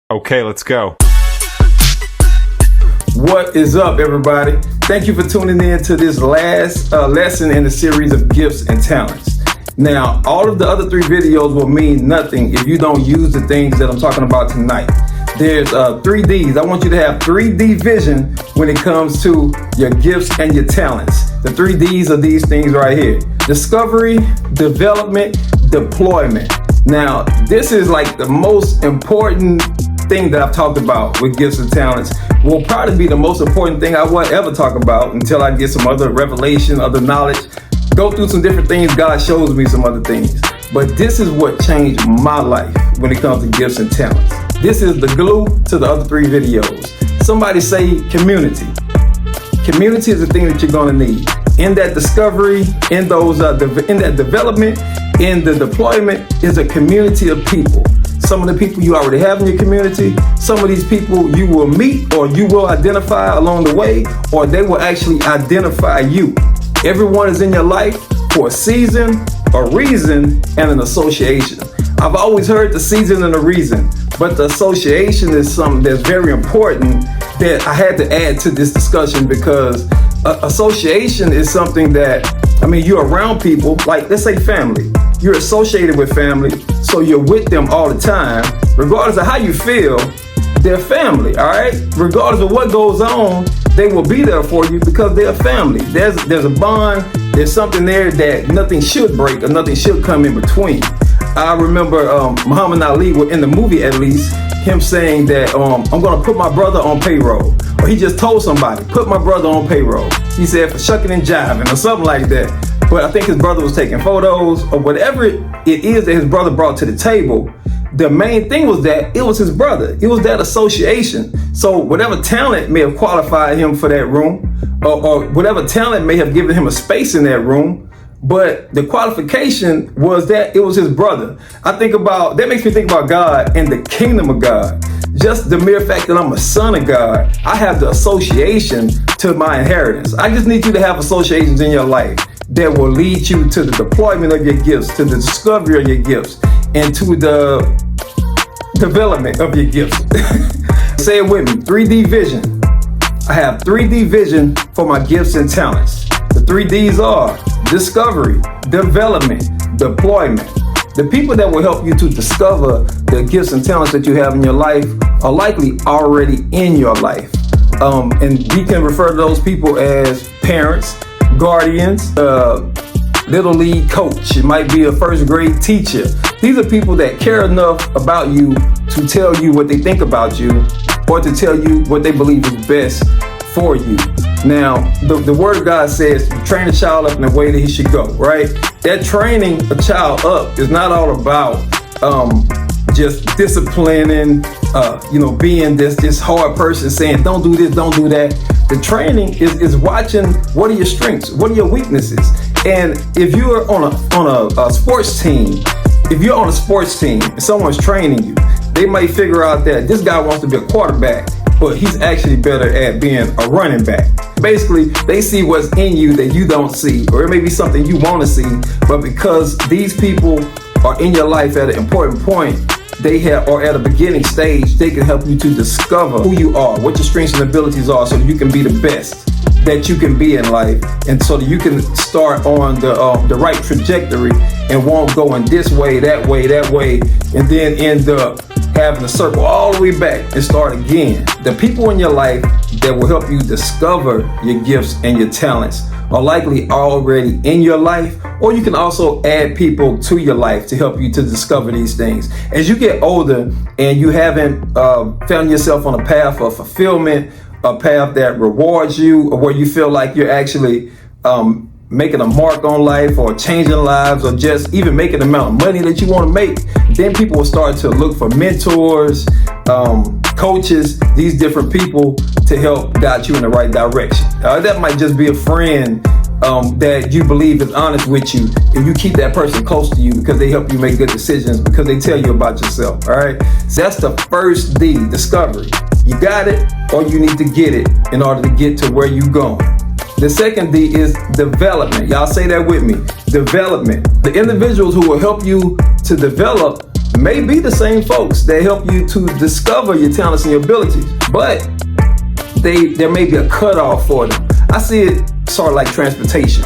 Okay, let's go. What is up, everybody? Thank you for tuning in to this last lesson in the series of gifts and talents. Now, all of the other 3 videos will mean nothing if you don't use the things that I'm talking about tonight. There's 3 Ds. I want you to have 3D vision when it comes to your gifts and your talents. The 3 Ds are these things right here: discovery, development, deployment. Now, this is like the most important thing that I've talked about with gifts and talents. Will probably be the most important thing I will ever talk about until I get some other revelation, other knowledge, go through some different things. God shows me some other things. But this is what changed my life when it comes to gifts and talents. This is the glue to the other 3 videos. Somebody say community. Community is the thing that you're gonna need. In that discovery, in that development, in the deployment is a community of people. Some of the people you already have in your community, some of these people you will meet or you will identify along the way, or they will actually identify you. Everyone is in your life for a season, a reason, and an association. I've always heard the season and the reason, but the association is something that's very important that I had to add to this discussion, because association is something that, you're around people, like let's say family. You're associated with family, so you're with them all the time. Regardless of how you feel, they're family, all right? Regardless of what goes on, they will be there for you because they're family. There's a bond, there's something there that nothing should break or nothing should come in between. I remember Muhammad Ali, in the movie at least, him saying that I'm gonna put my brother on payroll. Or he just told somebody, put my brother on payroll. He said for shucking and jiving or something like that. But I think his brother was taking photos or whatever it is that his brother brought to the table. The main thing was that it was his brother. It was that association. So whatever talent may have qualified him for that room, or whatever talent may have given him a space in that room, but the qualification was that it was his brother. That makes me think about God and the kingdom of God. Just the mere fact that I'm a son of God, I have the association to my inheritance. I just need you to have associations in your life that will lead you to the deployment of your gifts, to the discovery of your gifts, and to the development of your gifts. Say it with me, 3D vision. I have 3D vision for my gifts and talents. The 3 Ds are discovery, development, deployment. The people that will help you to discover the gifts and talents that you have in your life are likely already in your life. And we can refer to those people as parents, guardians, little league coach. It might be a first grade teacher. These are people that care enough about you to tell you what they think about you, or to tell you what they believe is best for you. Now, the word of God says, train a child up in the way that he should go, right? That training a child up is not all about just disciplining, being this hard person saying, don't do this, don't do that. The training is watching, what are your strengths? What are your weaknesses? And if you're on a sports team, and someone's training you, they might figure out that this guy wants to be a quarterback, but he's actually better at being a running back. Basically, they see what's in you that you don't see, or it may be something you want to see, but because these people are in your life at an important point, or at a beginning stage, they can help you to discover who you are, what your strengths and abilities are, so that you can be the best that you can be in life, and so that you can start on the right trajectory and won't go in this way, that way, and then end up having to circle all the way back and start again. The people in your life that will help you discover your gifts and your talents are likely already in your life, or you can also add people to your life to help you to discover these things. As you get older and you haven't found yourself on a path of fulfillment, a path that rewards you, or where you feel like you're actually making a mark on life, or changing lives, or just even making the amount of money that you want to make, then people will start to look for mentors, coaches, these different people to help guide you in the right direction. That might just be a friend that you believe is honest with you, and you keep that person close to you because they help you make good decisions, because they tell you about yourself. All right, so that's the first D, discovery. You got it, or you need to get it in order to get to where you're going. The second D is development. Y'all say that with me. Development. The individuals who will help you to develop may be the same folks that help you to discover your talents and your abilities, but there may be a cutoff for them. I see it sort of like transportation.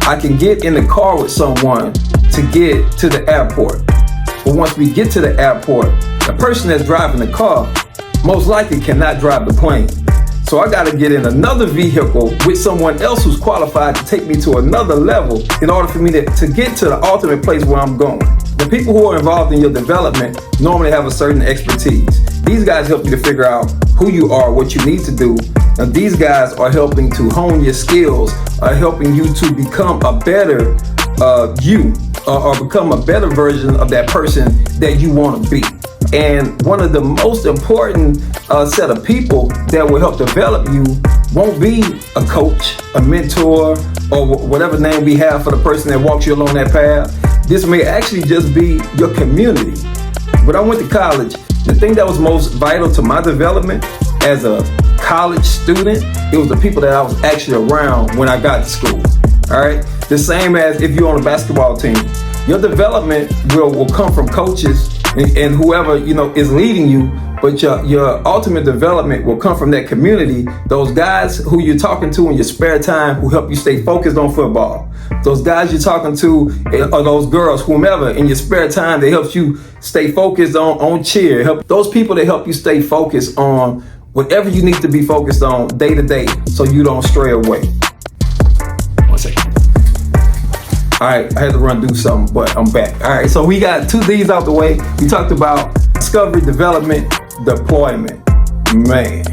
I can get in the car with someone to get to the airport, but once we get to the airport, the person that's driving the car most likely cannot drive the plane. So I gotta get in another vehicle with someone else who's qualified to take me to another level in order for me to get to the ultimate place where I'm going. The people who are involved in your development normally have a certain expertise. These guys help you to figure out who you are, what you need to do. Now these guys are helping to hone your skills, are helping you to become a better you, or become a better version of that person that you want to be. And one of the most important set of people that will help develop you won't be a coach, a mentor, or whatever name we have for the person that walks you along that path. This may actually just be your community. When I went to college, the thing that was most vital to my development as a college student, it was the people that I was actually around when I got to school. All right? The same as if you're on a basketball team. Your development will come from coaches and whoever is leading you, but your ultimate development will come from that community, those guys who you're talking to in your spare time who help you stay focused on football, those guys you're talking to, or those girls, whomever, in your spare time that helps you stay focused on cheer, those people that help you stay focused on whatever you need to be focused on day to day so you don't stray away. 1 second. All right, I had to run do something, but I'm back. All right, so we got 2 D's out the way. We talked about discovery, development, deployment. Man,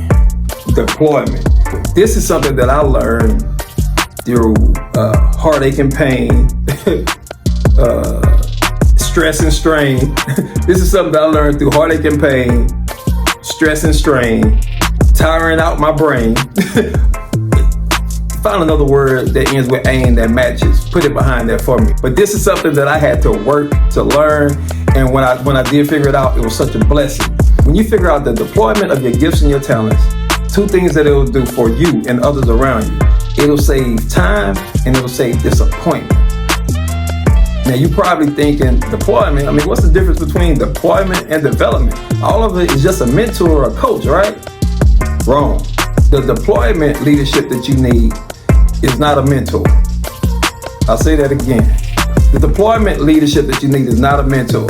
deployment. This is something that I learned through heartache and pain, stress and strain. This is something that I learned through heartache and pain, stress and strain, tiring out my brain. Find another word that ends with aim that matches. Put it behind that for me. But this is something that I had to work to learn. And when I did figure it out, it was such a blessing. When you figure out the deployment of your gifts and your talents, 2 things that it will do for you and others around you. It'll save time and it'll save disappointment. Now you're probably thinking deployment. I mean, what's the difference between deployment and development? All of it is just a mentor or a coach, right? Wrong. The deployment leadership that you need is not a mentor. I'll say that again. The deployment leadership that you need is not a mentor.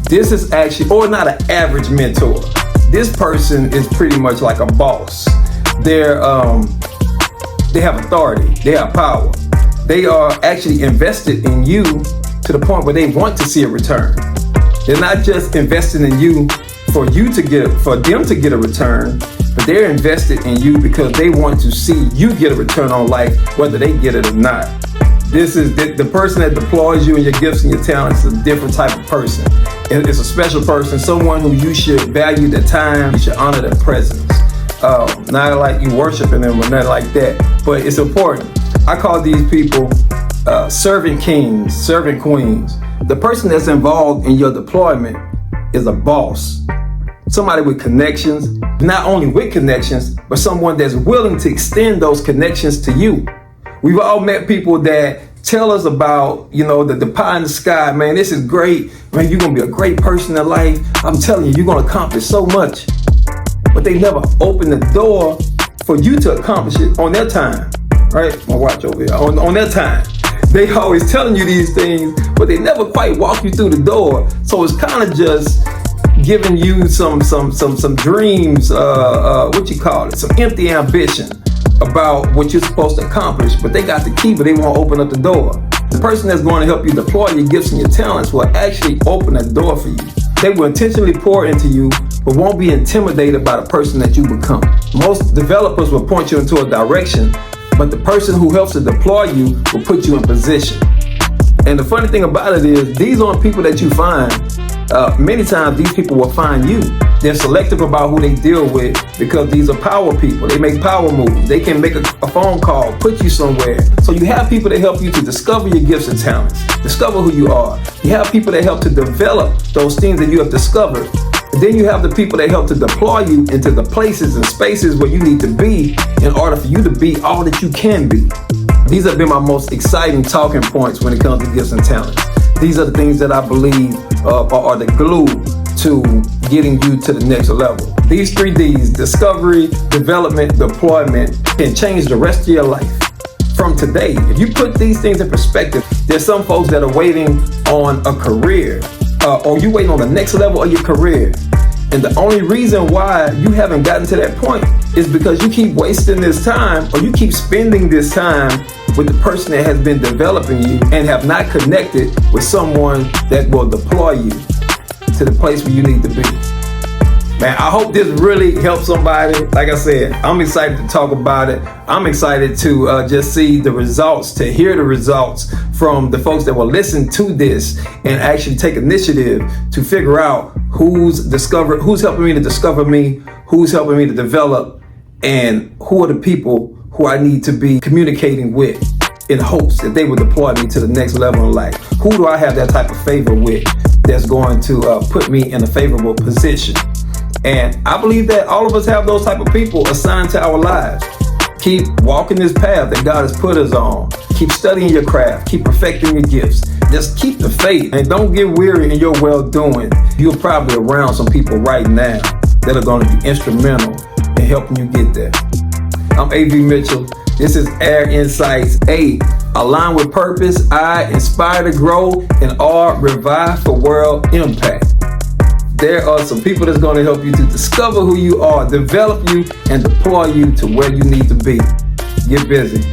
This is actually, or not an average mentor. This person is pretty much like a boss. They have authority, they have power. They are actually invested in you to the point where they want to see a return. They're not just investing in you for them to get a return, but they're invested in you because they want to see you get a return on life, whether they get it or not. This is the person that deploys you and your gifts and your talents is a different type of person. It's a special person, someone who you should value their time, you should honor their presence. Not like you worshiping them or nothing like that, but it's important. I call these people servant kings, servant queens. The person that's involved in your deployment is a boss. Somebody with connections, not only with connections, but someone that's willing to extend those connections to you. We've all met people that tell us about, the pie in the sky. Man, this is great. Man, you're going to be a great person in life. I'm telling you, you're going to accomplish so much. But they never open the door for you to accomplish it on their time, right? My watch over here. On their time. They always telling you these things, but they never quite walk you through the door. So it's kind of just giving you some dreams, some empty ambition about what you're supposed to accomplish, but they got the key, but they won't open up the door. The person that's going to help you deploy your gifts and your talents will actually open that door for you. They will intentionally pour into you, but won't be intimidated by the person that you become. Most developers will point you into a direction, but the person who helps to deploy you will put you in position. And the funny thing about it is, these aren't people that you find. Many times these people will find you. They're selective about who they deal with because these are power people. They make power moves. They can make a phone call, put you somewhere. So you have people that help you to discover your gifts and talents, discover who you are. You have people that help to develop those things that you have discovered. And then you have the people that help to deploy you into the places and spaces where you need to be in order for you to be all that you can be. These have been my most exciting talking points when it comes to gifts and talents. These are the things that I believe are the glue to getting you to the next level. These 3 Ds, discovery, development, deployment, can change the rest of your life. From today, if you put these things in perspective, there's some folks that are waiting on a career, or you waiting on the next level of your career. And the only reason why you haven't gotten to that point is because you keep wasting this time, or you keep spending this time with the person that has been developing you and have not connected with someone that will deploy you to the place where you need to be. Man, I hope this really helps somebody. Like I said, I'm excited to talk about it. I'm excited to just see the results, to hear the results from the folks that will listen to this and actually take initiative to figure out who's helping me to discover me, who's helping me to develop, and who are the people who I need to be communicating with in hopes that they will deploy me to the next level in life. Who do I have that type of favor with that's going to put me in a favorable position? And I believe that all of us have those type of people assigned to our lives. Keep walking this path that God has put us on. Keep studying your craft. Keep perfecting your gifts. Just keep the faith and don't get weary in your well-doing. You're probably around some people right now that are going to be instrumental in helping you get there. I'm A.V. Mitchell. This is Air Insights. A, align with purpose. I, inspire to grow. And R, revive for world impact. There are some people that's going to help you to discover who you are, develop you, and deploy you to where you need to be. Get busy.